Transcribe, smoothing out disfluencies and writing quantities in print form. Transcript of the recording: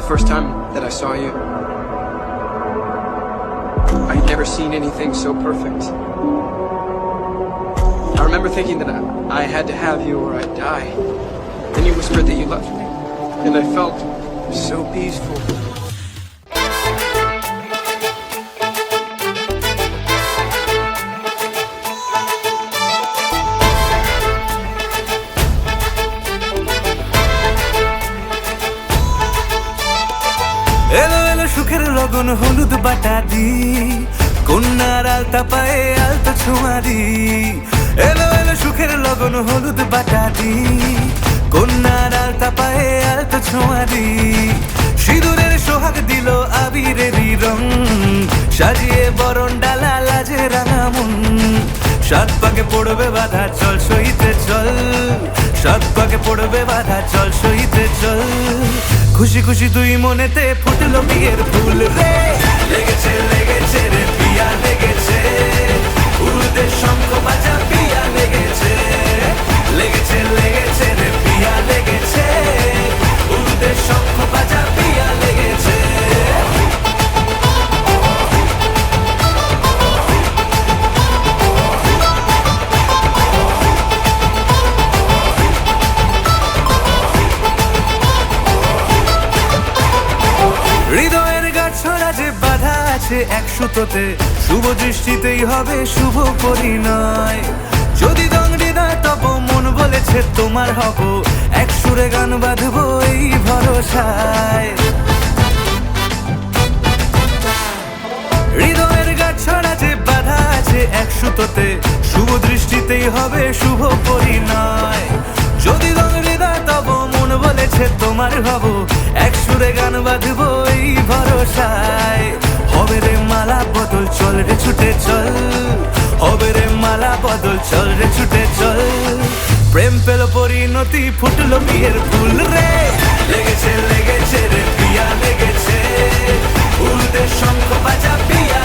first time that I saw you, I had never seen anything so perfect. I remember thinking that I had to have you or I'd die. Then you whispered that you loved me, and I felt so peaceful. এলো এলো সুখের লগন হলুদ বাটা দি কন্যার আলতা পায়ে আলতা ছোঁয়া দি এলো এলো সুখের লগন হলুদ বাটা দি কন্যার আলতা পায়ে আলতা ছোঁয়া দি সিঁদুরের সোহাগ দিল আবিরেরই রং সাজিয়ে বরণ ডালা লাজে রাঙা মন সাত পাকে পড়বে বাধা চল সইতে চল সাত পাকে পড়বে বাধা চল সইতে চল খুশি খুশি দুই মনেতে ফুটলো বিয়ের ফুল রে লেগেছে লেগেছে রে পিয়া লেগেছে উরুতে শঙ্খ বাজা পিয়া লেগেছে লেগেছে লেগেছে রে পিয়া লেগেছে উরুতে শঙ্খ বাজা পিয়া লেগেছে হৃদয়ের গাছড়া যে বাধা আছে এক সুতোতে শুভ দৃষ্টিতেই হবে শুভ পরিণয় যদি দংড়ি না তব মন বলেছে তোমার হব এক সুরে গান বাঁধবো এই ভরসায় হৃদয়ের গাছড়া যে বাধা আছে এক সুতোতে শুভ দৃষ্টিতেই হবে শুভ পরিণয় যদি দংড়ি না তব মন বলেছে তোমার হব এক সুরে গান বাঁধবো এই ভরসায় হবে রে মালা বদল চল রে ছুটে চল হবে রে মালা বদল চল রে ছুটে চল প্রেম পেল পরিণতি ফুটলো বিয়ের ফুল রে লেগেছে লেগেছে রে পিয়া লেগেছে উল্টে শঙ্খ বাজা পিয়া